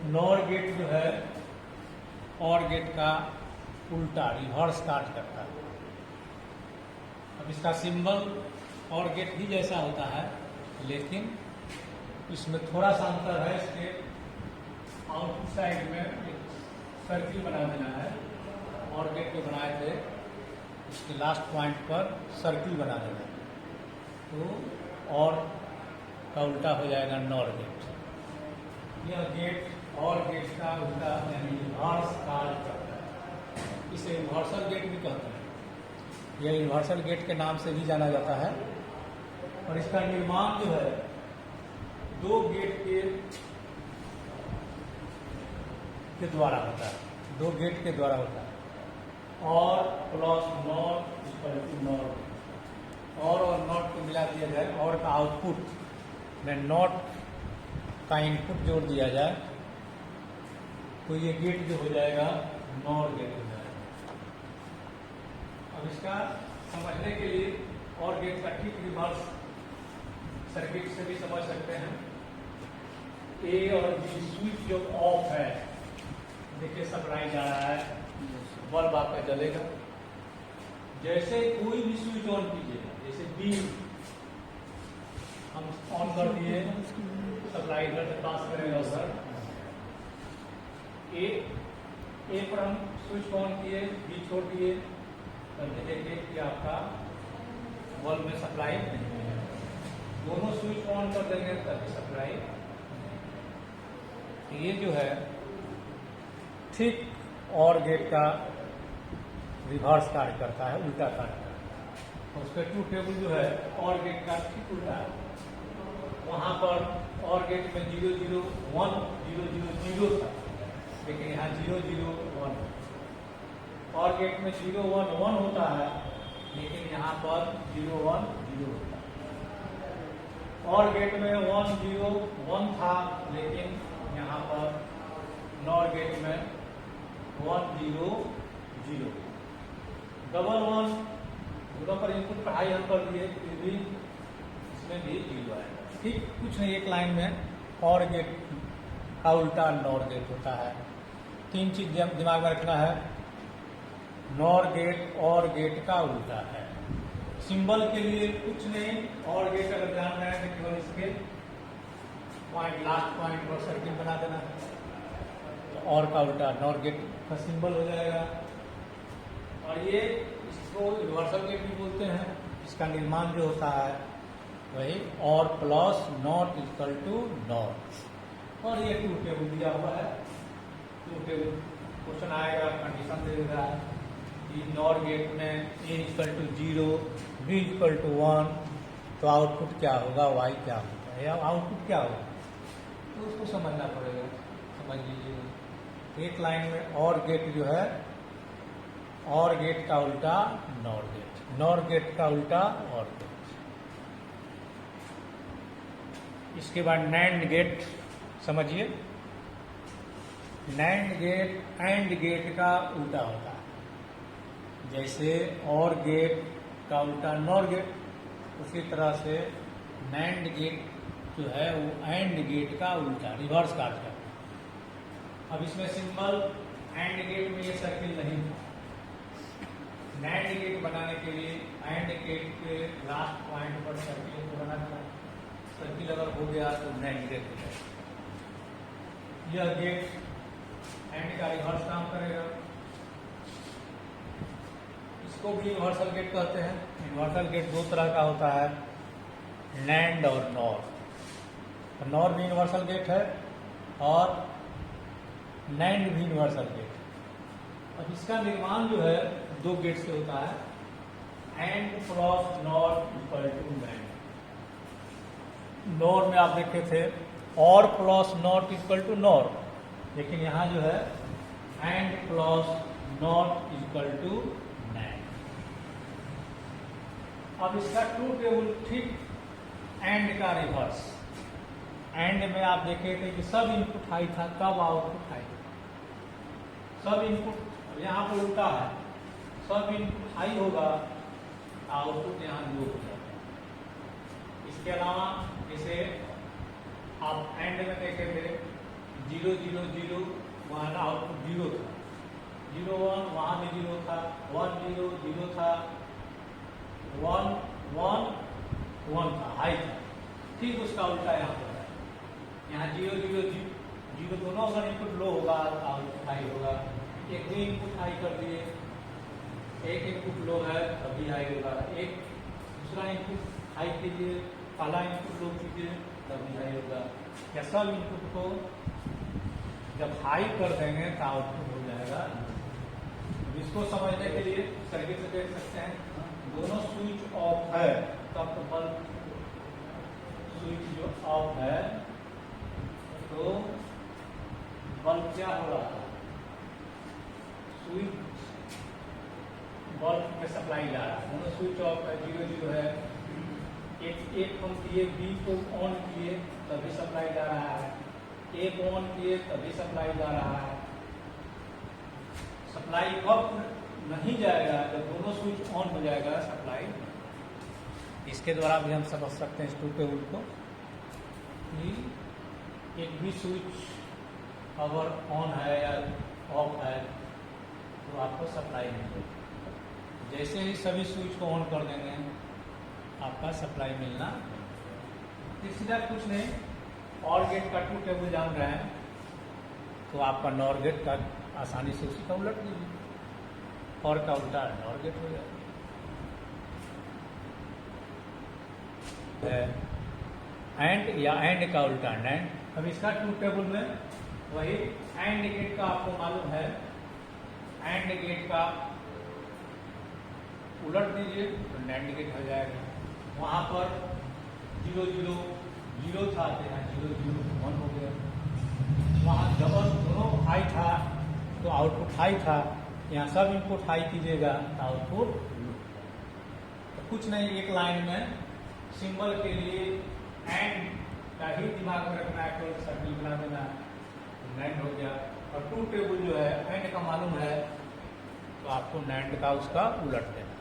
Nor gate जो है और गेट का उल्टा रिवर्स कार्य करता है। अब इसका सिंबल और गेट ही जैसा होता है, लेकिन इसमें थोड़ा सा अंतर है। इसके आउटपुट साइड में एक सर्किल बना देना है। और गेट जो बनाए थे इसके लास्ट पॉइंट पर सर्किल बना देना है, तो और का उल्टा हो जाएगा नॉर गेट। यह गेट और गेट का उल्टा यानी रिवर्स कार्य करता है। इसे यूनिवर्सल गेट भी कहते हैं। यह यूनिवर्सल गेट के नाम से भी जाना जाता है। और इसका निर्माण जो है दो गेट के द्वारा होता है, दो गेट के द्वारा होता है। Or plus not equal to not, or not को मिला दिया जाए, और का आउटपुट में नॉट का इनपुट जोड़ दिया जाए, तो ये गेट जो हो जाएगा नॉर गेट हो जाएगा। अब इसका समझने के लिए और गेट का ठीक रिवर्स सर्किट से भी समझ सकते हैं। ए और बी स्विच जो ऑफ है, देखिए सप्लाई जा रहा है, बल्ब आपका जलेगा। जैसे कोई भी स्विच ऑन कीजिएगा, जैसे बी हम ऑन कर दिए, सप्लाई इधर से पास करेगा उधर। ए पर हम स्विच ऑन किए, बी छोड़ दिए, तब देखिए कि आपका बल्ब में सप्लाई नहीं है। दोनों स्विच ऑन कर देंगे तभी सप्लाई। ये जो है ठीक और गेट का रिवर्स कार्य करता है, उल्टा कार्य करता है। तो उसके ट्रू टेबल जो है और गेट का ठीक उल्टा है। वहां पर और गेट में 0 0 1 0 0 0 था, लेकिन यहाँ 0 0 1। और गेट में 0 1 1 होता है, लेकिन यहाँ पर 0 1 0 होता है। और गेट में 1 0 1 था, लेकिन यहाँ पर नॉर गेट में 1 0 0। डबल 1 दोनों पर इनपुट पढ़ाई हम कर दिए, फिर भी इसमें भी 0 आएगा। ठीक कुछ नहीं, एक लाइन में और गेट का उल्टा नॉर गेट होता है। तीन चीज दिमाग में रखना है। नॉर गेट और गेट का उल्टा है। सिंबल के लिए कुछ नहीं, और गेट अगर ध्यान रहे हैं तो केवल इसके पॉइंट लास्ट पॉइंट पर सर्किल बना देना है, तो और का उल्टा नॉर गेट का सिंबल हो जाएगा। और ये इसको यूनिवर्सल गेट भी बोलते हैं। इसका निर्माण जो होता है वही और plus not equal to not. और ये ट्रू टेबल दिया हुआ है। ट्रू टेबल क्वेश्चन आएगा, कंडीशन दे देगा कि नॉर गेट में A equal to 0 B equal to 1, तो आउटपुट क्या होगा, वाई क्या होगा, या आउटपुट क्या होगा, तो उसको समझना पड़ेगा। समझ लीजिए एक लाइन में और गेट जो है, और गेट का उल्टा नॉर गेट, नॉर गेट का उल्टा और गेट। इसके बाद नैंड गेट समझिए। नैंड गेट एंड गेट का उल्टा होता है। जैसे और गेट का उल्टा नॉर गेट, उसी तरह से नैंड गेट जो है वो एंड गेट का उल्टा रिवर्स कार्य करता है। अब इसमें सिंबल एंड गेट में ये सर्किल नहीं था। नैंड गेट बनाने के लिए एंड गेट के लास्ट पॉइंट पर सर्किल को बनाना है। सर्किल अगर हो गया तो नैंड गेट हो जाएगा। यह गेट एंड का रिवर्स काम करेगा। इसको भी यूनिवर्सल गेट कहते हैं। यूनिवर्सल गेट दो तरह का होता है, नैंड और नॉर। नॉर भी यूनिवर्सल गेट है और नैंड भी यूनिवर्सल गेट है। अब इसका निर्माण जो है दो गेट से होता है। And plus nor equal to nand. Nor में आप देखे थे or plus not equal to nor, लेकिन यहाँ जो है and plus not equal to nand. अब इसका ट्रू टेबल ठीक एंड का रिवर्स। एंड में आप देखे थे कि सब इनपुट हाई था, तब आउटपुट हाई। सब इनपुट यहाँ पर उल्टा है, सब इनपुट हाई होगा, आउटपुट यहाँ लो हो जाएगा। इसके अलावा जैसे आप एंड में देखे थे 0 0 0 वहाँ आउटपुट 0 था, 0 1 वहाँ भी 0 था, 1 0 0 था, 1 1 1 था, हाई था। ठीक उसका उल्टा यहाँ पर है, यहाँ 0 0 0 दोनों अगर इनपुट लो होगा आउटपुट हाई होगा। एक भी इनपुट हाई कर दिए, एक इनपुट लो है तभी हाई होगा, एक दूसरा इनपुट हाई कीजिए, पहला इनपुट लो कीजिए तभी हाई होगा। या सब इनपुट को जब हाई कर देंगे तो आउटपुट हो जाएगा। इसको समझने के लिए सर्किट से देख सकते हैं, दोनों स्विच ऑफ है तब तो बल्ब स्विच जो ऑफ है तो बल्ब क्या हो रहा है, स्विच बल्ब में सप्लाई जा रहा है, दोनों स्विच ऑफ है, 0 0 है। एक हम किए, बी को ऑन किए तभी सप्लाई जा रहा है, ए को ऑन किए तभी सप्लाई जा रहा है। सप्लाई कब नहीं जाएगा, जब दोनों स्विच ऑन हो जाएगा सप्लाई। इसके द्वारा भी हम समझ सकते हैं इस ट्रूथ टेबल को कि एक भी स्विच अगर ऑन है या ऑफ है तो आपको सप्लाई मिलेगी। जैसे ही सभी स्विच को ऑन कर देंगे आपका सप्लाई मिलना। तीसरा कुछ नहीं, और गेट का ट्रूथ टेबल जान रहे हैं तो आपका नॉर गेट का आसानी से उसी का उलट लीजिए, और का उल्टा नॉर गेट हो जाएगा। एंड या एंड का उल्टा नैंड। अब इसका ट्रूथ टेबल में वही एंड गेट का आपको मालूम है, एंड गेट का उलट दीजिए तो नैंड गेट हो जाएगा। वहां पर 0 0 0 था तो यहाँ 0 0 1 हो गया। वहाँ डबल दोनों हाई था तो आउटपुट हाई था, यहाँ सब इनपुट हाई कीजिएगा तो आउटपुट। तो कुछ नहीं, एक लाइन में सिंबल के लिए एंड का ही दिमाग में रखना है, कोई सर्किल बना देना, नैंड हो गया। और ट्रूथ टेबल जो है एंड का मालूम है तो आपको नैंड का उसका उलट देना।